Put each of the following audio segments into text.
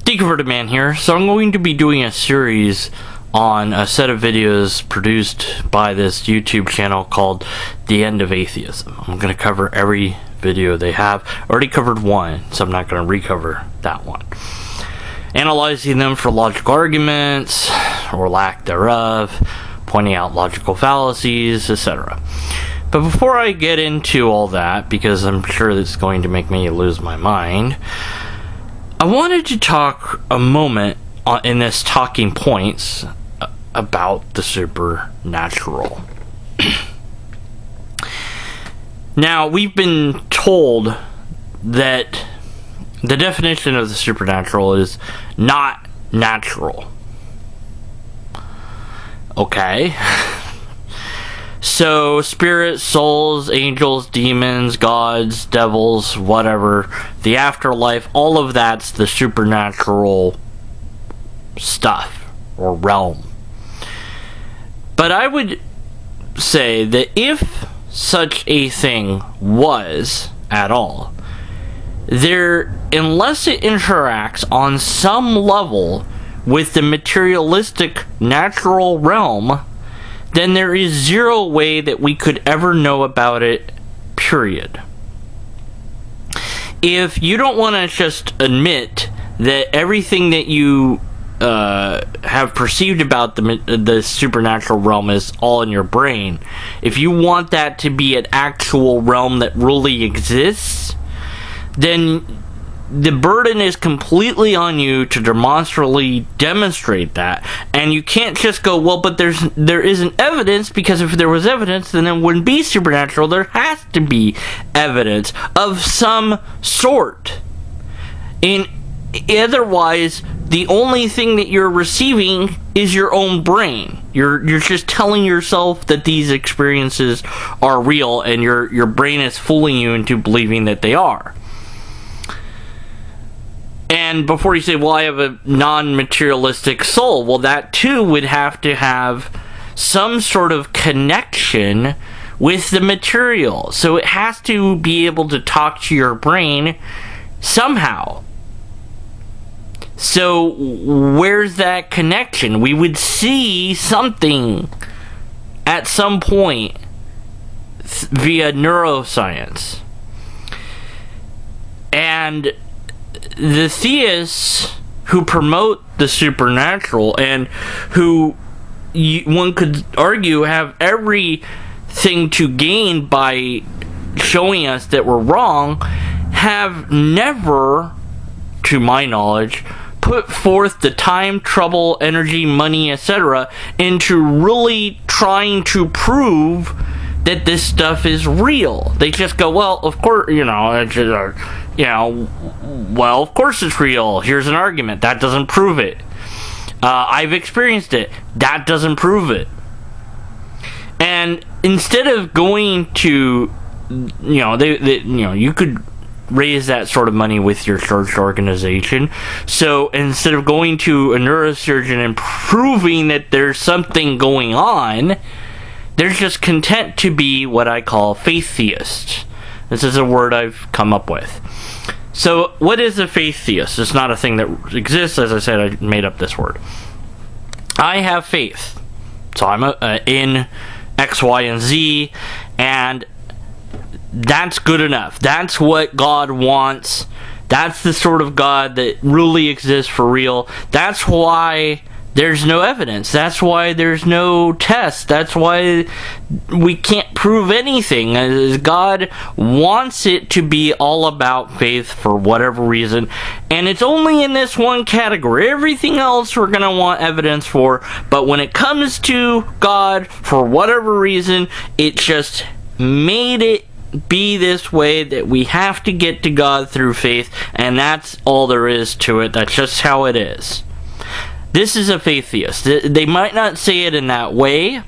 Deconverted Man here. So I'm going to be doing a series on a set of videos produced by this YouTube channel called The End of Atheism. I'm going to cover every video they have. I already covered one, so I'm not going to recover that one. Analyzing them for logical arguments, or lack thereof, pointing out logical fallacies, etc. But before I get into all that, because I'm sure it's going to make me lose my mind, I wanted to talk a moment in this talking points about the supernatural. Now, we've been told that the definition of the supernatural is not natural. Okay. So, spirits, souls, angels, demons, gods, devils, whatever, the afterlife, all of that's the supernatural stuff or realm. But I would say that if such a thing was at all, unless it interacts on some level with the materialistic natural realm, then there is zero way that we could ever know about it, period. If you don't want to just admit that everything that you have perceived about the supernatural realm is all in your brain, if you want that to be an actual realm that really exists, then the burden is completely on you to demonstrably demonstrate that. And you can't just go, well, but there isn't evidence, because if there was evidence, then it wouldn't be supernatural. There has to be evidence of some sort. Otherwise, the only thing that you're receiving is your own brain. You're just telling yourself that these experiences are real, and your brain is fooling you into believing that they are. And before you say, well, I have a non-materialistic soul, well, that too would have to have some sort of connection with the material. So it has to be able to talk to your brain somehow. So where's that connection? We would see something at some point via neuroscience. And the theists who promote the supernatural, and who one could argue have everything to gain by showing us that we're wrong, have never, to my knowledge, put forth the time, trouble, energy, money, etc. into really trying to prove that this stuff is real. They just go, well, of course, well, of course it's real. Here's an argument. That doesn't prove it. I've experienced it. That doesn't prove it. And instead of going to, you could raise that sort of money with your church organization. So instead of going to a neurosurgeon and proving that there's something going on, they're just content to be what I call faith theists. This is a word I've come up with. So, what is a faith theist? It's not a thing that exists. As I said, I made up this word. I have faith. So, I'm in X, Y, and Z, and that's good enough. That's what God wants. That's the sort of God that really exists for real. That's why there's no evidence. That's why there's no test. That's why we can't prove anything. God wants it to be all about faith for whatever reason. And it's only in this one category. Everything else we're going to want evidence for. But when it comes to God, for whatever reason, it just made it be this way that we have to get to God through faith. And that's all there is to it. That's just how it is. This is a faith theist. They might not say it in that way.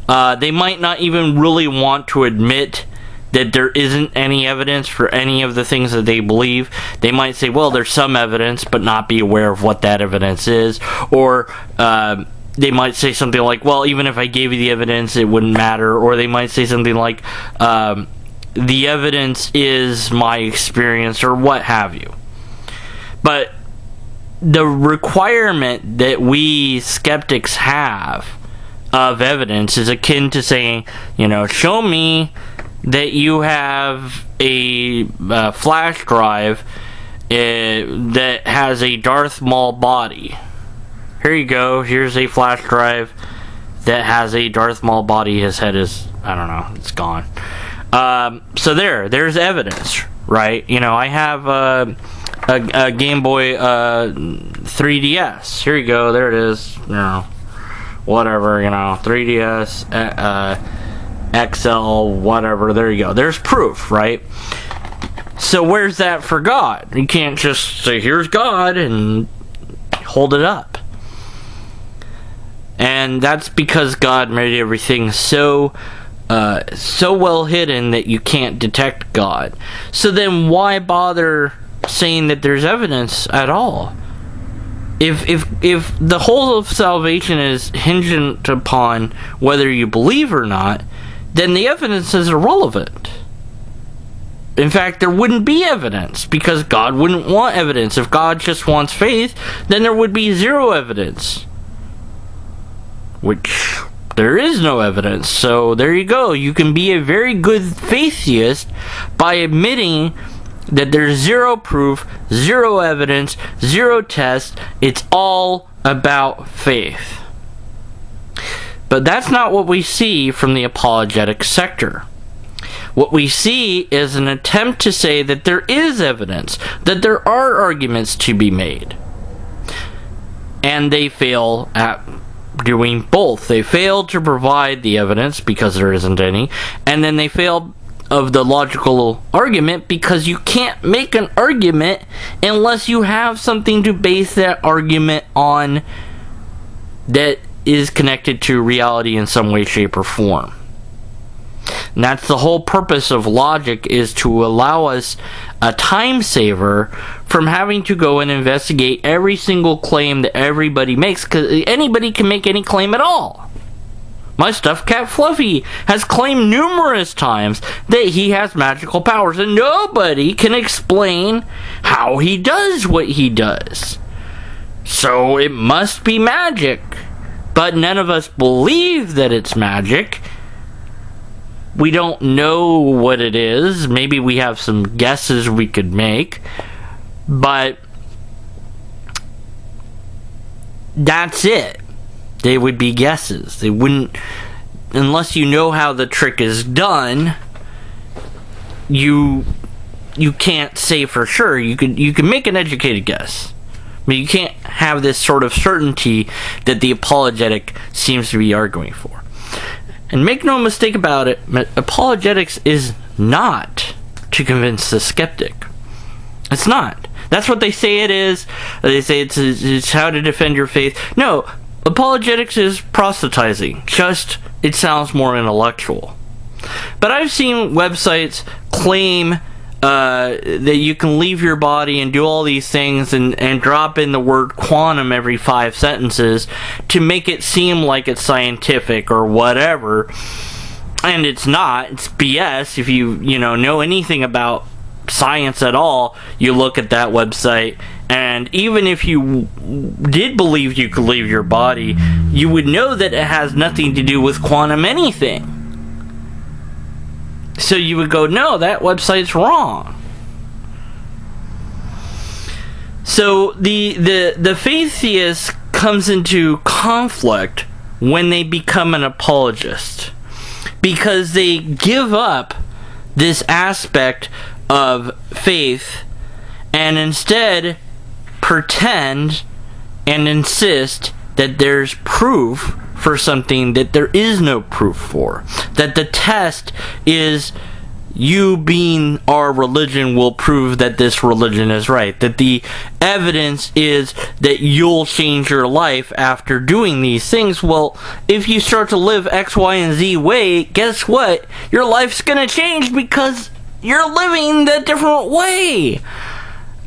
They might not even really want to admit that there isn't any evidence for any of the things that they believe. They might say, well, there's some evidence, but not be aware of what that evidence is. Or they might say something like, well, even if I gave you the evidence, it wouldn't matter. Or they might say something like, the evidence is my experience, or what have you. But the requirement that we skeptics have of evidence is akin to saying, show me that you have a flash drive that has a Darth Maul body. Here you go. Here's a flash drive that has a Darth Maul body. His head is, I don't know, it's gone. So there's evidence, right? I have a Game Boy 3DS. Here you go. There it is. Whatever, 3DS, XL, whatever. There you go. There's proof, right? So where's that for God? You can't just say, here's God, and hold it up. And that's because God made everything so well hidden that you can't detect God. So then why bother saying that there's evidence at all? If the whole of salvation is hinged upon whether you believe or not, then the evidence is irrelevant. In fact, there wouldn't be evidence because God wouldn't want evidence. If God just wants faith, then there would be zero evidence. Which there is no evidence. So there you go. You can be a very good faithist by admitting that there's zero proof, zero evidence, zero test. It's all about faith. But that's not what we see from the apologetic sector. What we see is an attempt to say that there is evidence, that there are arguments to be made. And they fail at doing both. They fail to provide the evidence because there isn't any, and then they fail of the logical argument because you can't make an argument unless you have something to base that argument on that is connected to reality in some way, shape, or form. And that's the whole purpose of logic, is to allow us a time saver from having to go and investigate every single claim that everybody makes, because anybody can make any claim at all. My stuffed cat Fluffy has claimed numerous times that he has magical powers, and nobody can explain how he does what he does. So it must be magic. But none of us believe that it's magic. We don't know what it is. Maybe we have some guesses we could make. But that's it. They would be guesses. They wouldn't, unless you know how the trick is done, you can't say for sure. You can make an educated guess, but you can't have this sort of certainty that the apologetic seems to be arguing for. And make no mistake about it, apologetics is not to convince the skeptic. It's not. That's what they say it is. They say it's how to defend your faith. No, apologetics is proselytizing. Just, it sounds more intellectual. But I've seen websites claim that you can leave your body and do all these things and drop in the word quantum every 5 sentences to make it seem like it's scientific or whatever. And it's not. It's BS. If you know anything about science at all, you look at that website, and even if you did believe you could leave your body, you would know that it has nothing to do with quantum anything. So you would go, no, that website's wrong. So the faith theist comes into conflict when they become an apologist, because they give up this aspect of faith and instead pretend and insist that there's proof for something that there is no proof for. That the test is you being our religion will prove that this religion is right. That the evidence is that you'll change your life after doing these things. Well, if you start to live X, Y, and Z way, guess what? Your life's gonna change because you're living that different way.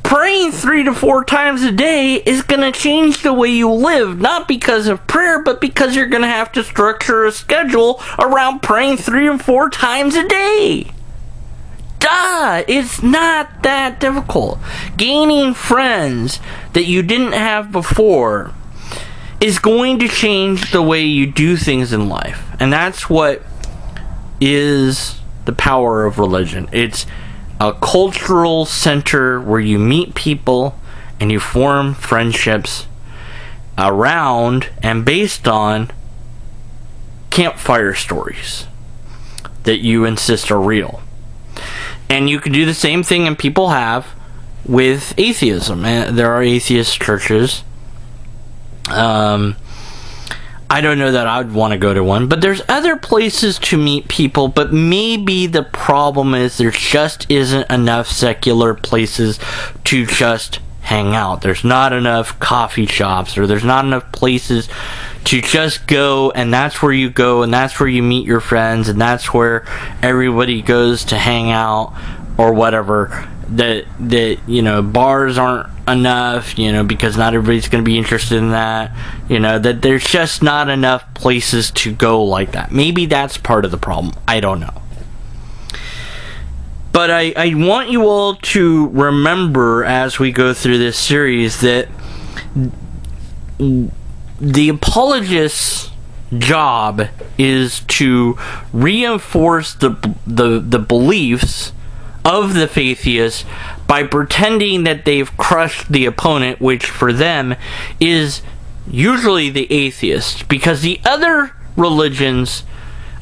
Praying 3 to 4 times a day is going to change the way you live, not because of prayer, but because you're going to have to structure a schedule around praying 3 and 4 times a day. Duh! It's not that difficult. Gaining friends that you didn't have before is going to change the way you do things in life. And that's what is the power of religion. It's a cultural center where you meet people and you form friendships around and based on campfire stories that you insist are real. And you can do the same thing, and people have, with atheism. There are atheist churches. I don't know that I'd want to go to one, but there's other places to meet people. But maybe the problem is there just isn't enough secular places to just hang out. There's not enough coffee shops, or there's not enough places to just go, and that's where you go, and that's where you meet your friends, and that's where everybody goes to hang out, or whatever. That bars aren't enough, because not everybody's going to be interested in that. That there's just not enough places to go like that. Maybe that's part of the problem. I don't know. But I want you all to remember as we go through this series that the apologist's job is to reinforce the beliefs of the faithists by pretending that they've crushed the opponent, which for them is usually the atheist, because the other religions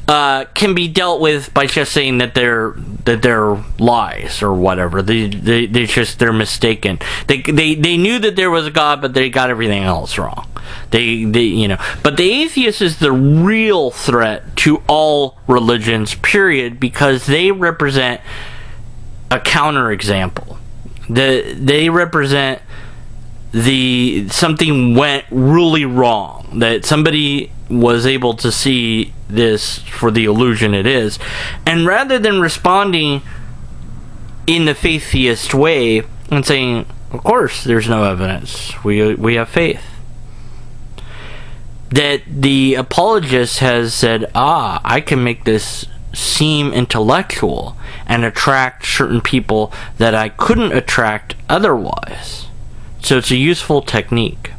can be dealt with by just saying that they're lies or whatever. They're mistaken. They knew that there was a God, but they got everything else wrong. But the atheist is the real threat to all religions, period, because they represent a counterexample. They represent something went really wrong, that somebody was able to see this for the illusion it is, and rather than responding in the faithist way and saying, of course there's no evidence, we have faith, that the apologist has said, I can make this seem intellectual and attract certain people that I couldn't attract otherwise. So it's a useful technique.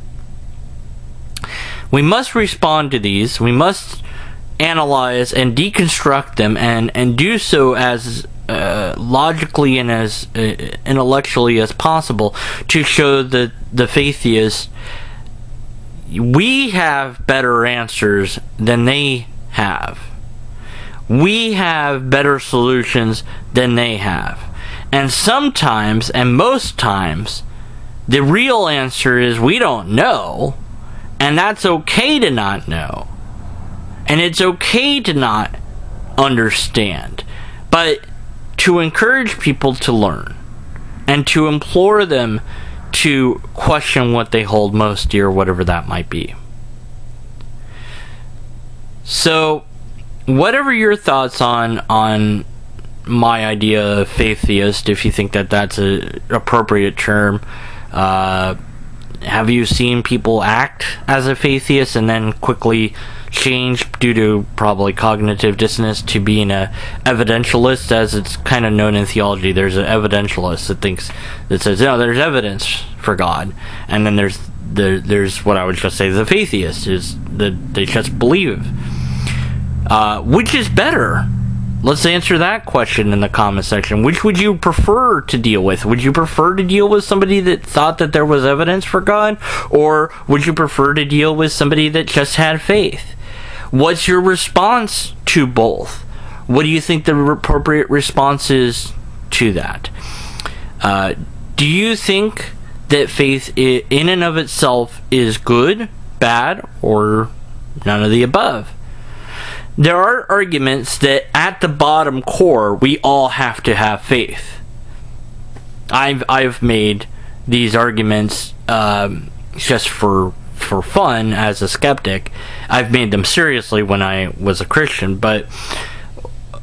We must respond to these. We must analyze and deconstruct them, and do so as logically and as intellectually as possible, to show that the faithists, we have better answers than they have. We have better solutions than they have. And sometimes, and most times, the real answer is we don't know, and that's okay to not know. And it's okay to not understand. But to encourage people to learn, and to implore them to question what they hold most dear, whatever that might be. So, whatever your thoughts on my idea of faiththeist, if you think that that's an appropriate term, have you seen people act as a faiththeist and then quickly change due to probably cognitive dissonance to being a evidentialist, as it's kind of known in theology? There's an evidentialist that says, no, there's evidence for God, and then there's what I would just say the faithist, is that they just believe. Which is better? Let's answer that question in the comment section. Which would you prefer to deal with? Would you prefer to deal with somebody that thought that there was evidence for God? Or would you prefer to deal with somebody that just had faith? What's your response to both? What do you think the appropriate response is to that? Do you think that faith in and of itself is good, bad, or none of the above? There are arguments that at the bottom core, we all have to have faith. I've made these arguments just for fun as a skeptic. I've made them seriously when I was a Christian, but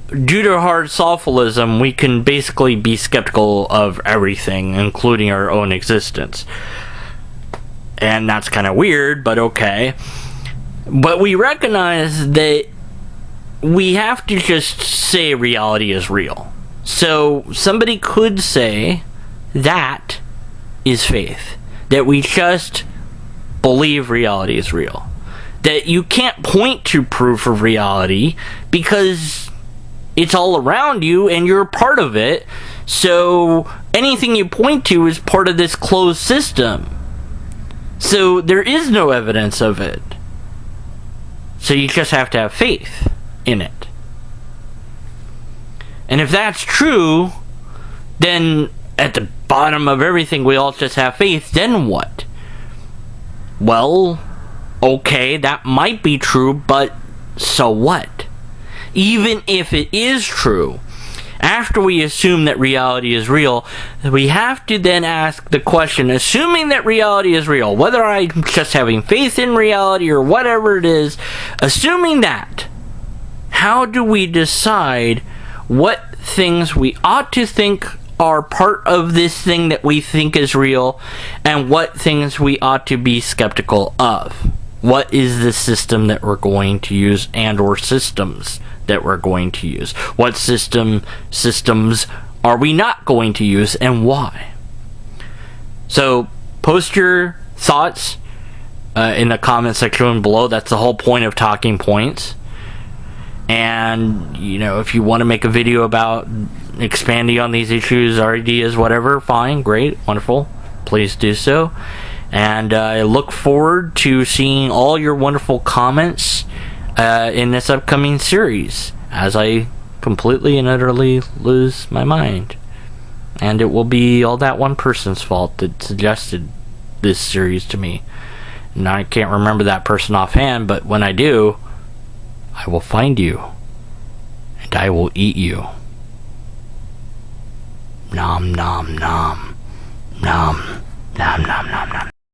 due to hard sophilism, we can basically be skeptical of everything, including our own existence. And that's kind of weird, but okay. But we recognize that we have to just say reality is real. So somebody could say that is faith. that we just believe reality is real. That you can't point to proof of reality because it's all around you and you're a part of it. So anything you point to is part of this closed system. So there is no evidence of it. So you just have to have faith in it. And if that's true, then at the bottom of everything we all just have faith, then what? Well, okay, that might be true, but so what? Even if it is true, after we assume that reality is real, we have to then ask the question, assuming that reality is real, whether I'm just having faith in reality or whatever it is, assuming that, how do we decide what things we ought to think are part of this thing that we think is real, and what things we ought to be skeptical of? What is the system that we're going to use, and or systems that we're going to use? What systems are we not going to use, and why? So post your thoughts in the comment section below. That's the whole point of Talking Points. And if you want to make a video about expanding on these issues or ideas, whatever, fine, great, wonderful, please do so. And I look forward to seeing all your wonderful comments in this upcoming series as I completely and utterly lose my mind. And it will be all that one person's fault that suggested this series to me. And I can't remember that person offhand, but when I do, I will find you and I will eat you. Nom nom nom nom nom nom nom nom.